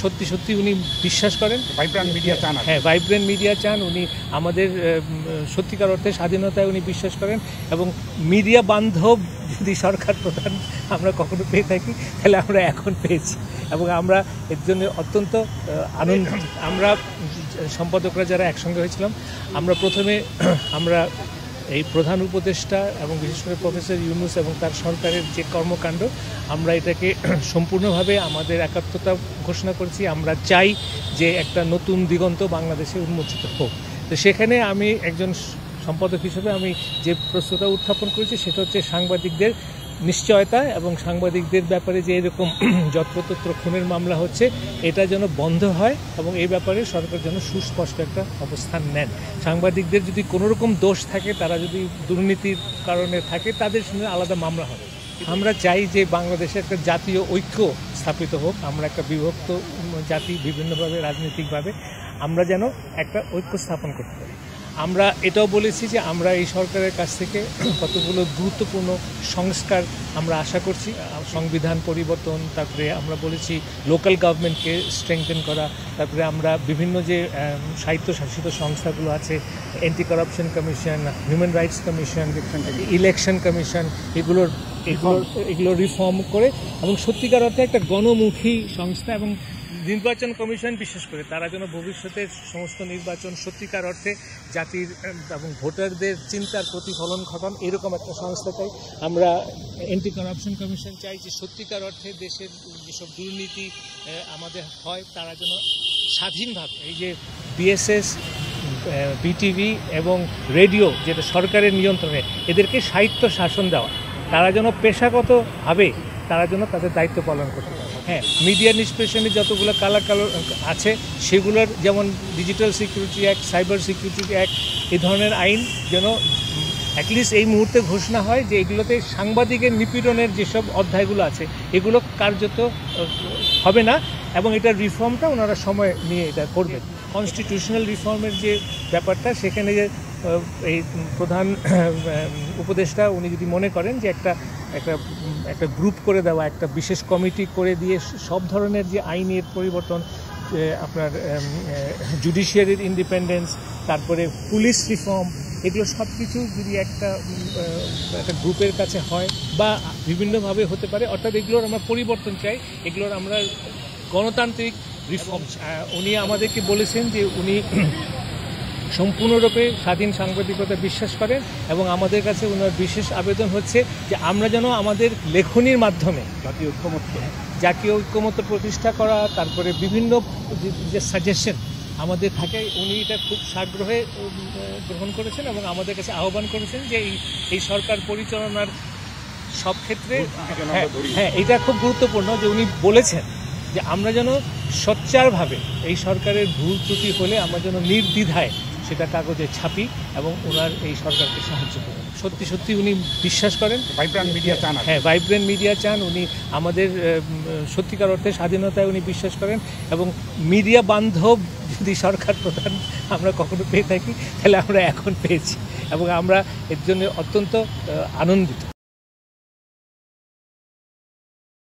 সত্যি সত্যি উনি বিশ্বাস করেন ভাইব্রেন্ট মিডিয়া চান। হ্যাঁ, ভাইব্রেন্ট মিডিয়া চান। উনি আমাদের সত্যিকার অর্থে স্বাধীনতায় উনি বিশ্বাস করেন এবং মিডিয়া বান্ধব যদি সরকার প্রধান আমরা কখনো পেয়ে থাকি তাহলে আমরা এখন পেয়েছি এবং আমরা এর জন্য অত্যন্ত আনন্দিত। আমরা সম্পাদকরা যারা একসঙ্গে হয়েছিলাম, আমরা প্রথমে আমরা এই প্রধান উপদেষ্টা এবং বিশেষ করে প্রফেসর ইউনুস এবং তার সরকারের যে কর্মকাণ্ড, আমরা এটাকে সম্পূর্ণভাবে আমাদের একাত্মতা ঘোষণা করছি। আমরা চাই যে একটা নতুন দিগন্ত বাংলাদেশে উন্মোচিত হোক। তো সেখানে আমি একজন সম্পাদক হিসেবে আমি যে প্রশ্নটা উত্থাপন করেছি সেটা হচ্ছে সাংবাদিকদের নিশ্চয়তা এবং সাংবাদিকদের ব্যাপারে যে এরকম যত্রতত্র খুনের মামলা হচ্ছে এটা যেন বন্ধ হয় এবং এই ব্যাপারে সরকার যেন সুস্পষ্ট একটা অবস্থান নেন। সাংবাদিকদের যদি কোনো রকম দোষ থাকে, তারা যদি দুর্নীতির কারণে থাকে, তাদের সঙ্গে আলাদা মামলা হবে। আমরা চাই যে বাংলাদেশে একটা জাতীয় ঐক্য স্থাপিত হোক। আমরা একটা বিভক্ত জাতি, বিভিন্নভাবে রাজনৈতিকভাবে আমরা যেন একটা ঐক্য স্থাপন করতে পারি। আমরা এটাও বলেছি যে আমরা এই সরকারের কাছ থেকে কতগুলো গুরুত্বপূর্ণ সংস্কার আমরা আশা করছি। সংবিধান পরিবর্তন, তারপরে আমরা বলেছি লোকাল গভর্নমেন্টকে স্ট্রেংথেন করা, তারপরে আমরা বিভিন্ন যে স্বায়ত্তশাসিত সংস্থাগুলো আছে, anti corruption commission, human rights commission, election commission, এগুলো রিফর্ম করে এবং সত্যিকার অর্থে একটা গণমুখী সংস্থা এবং নির্বাচন কমিশন বিশেষ করে তারা যেন ভবিষ্যতের সমস্ত নির্বাচন সত্যিকার অর্থে জাতির এবং ভোটারদের চিন্তার প্রতিফলন ঘটান, এরকম একটা সংস্থা চাই। আমরা অ্যান্টি কারাপশন কমিশন চাই যে সত্যিকার অর্থে দেশের যেসব দুর্নীতি আমাদের হয় তারা যেন স্বাধীনভাবে, এই যে বিএসএস, বিটিভি এবং রেডিও যেটা সরকারের নিয়ন্ত্রণে, এদেরকে স্বায়ত্ত শাসন দেওয়া, তারা যেন পেশাগতভাবে তারা যেন তাদের দায়িত্ব পালন করতে পারে। হ্যাঁ, মিডিয়া নিষ্পেষণে যতগুলো কালো আছে সেগুলোর, যেমন digital security act, cyber security act, এই ধরনের আইন যেন অ্যাটলিস্ট এই মুহূর্তে ঘোষণা হয় যে এগুলোতে সাংবাদিকের নিপীড়নের যেসব অধ্যায়গুলো আছে এগুলো কার্যত হবে না এবং এটার রিফর্মটা ওনারা সময় নিয়ে এটা করবেন। কনস্টিটিউশনাল রিফর্মের যে ব্যাপারটা, সেখানে যে এই প্রধান উপদেষ্টা উনি যদি মনে করেন যে একটা গ্রুপ করে দেওয়া, একটা বিশেষ কমিটি করে দিয়ে সব ধরনের যে আইনের পরিবর্তন, আপনার জুডিশিয়ারির ইন্ডিপেন্ডেন্স, তারপরে পুলিশ রিফর্ম, এগুলো সব কিছু যদি একটা গ্রুপের কাছে হয় বা বিভিন্নভাবে হতে পারে, অর্থাৎ এগুলোর আমরা পরিবর্তন চাই, এগুলোর আমরা গণতান্ত্রিক রিফর্ম। উনি আমাদেরকে বলেছেন যে উনি সম্পূর্ণরূপে স্বাধীন সাংবাদিকতা বিশ্বাস করেন এবং আমাদের কাছে ওনার বিশেষ আবেদন হচ্ছে যে আমরা যেন আমাদের লেখনীর মাধ্যমে জাতীয় ঐক্যমত্য প্রতিষ্ঠা করা, তারপরে বিভিন্ন যে সাজেশন আমাদের থাকে, উনি এটা খুব সাগ্রহে গ্রহণ করেছেন এবং আমাদের কাছে আহ্বান করেছেন যে এই সরকার পরিচালনার সব ক্ষেত্রে হ্যাঁ এটা খুব গুরুত্বপূর্ণ যে উনি বলেছেন যে আমরা যেন সোচ্চারভাবে এই সরকারের ভুল ত্রুটি হলে আমরা যেন নির্দ্বিধায় সেটা কাগজে ছাপি এবং ওনার এই সরকারকে সাহায্য করেন। সত্যি সত্যি উনি বিশ্বাস করেন, ভাইব্রেন্ট মিডিয়া চান। হ্যাঁ, ভাইব্রেন্ট মিডিয়া চান। উনি আমাদের সত্যিকার অর্থে স্বাধীনতায় উনি বিশ্বাস করেন এবং মিডিয়া বান্ধব যদি সরকার প্রধান আমরা কখনো পেয়ে থাকি তাহলে আমরা এখন পেয়েছি এবং আমরা এর জন্য অত্যন্ত আনন্দিত।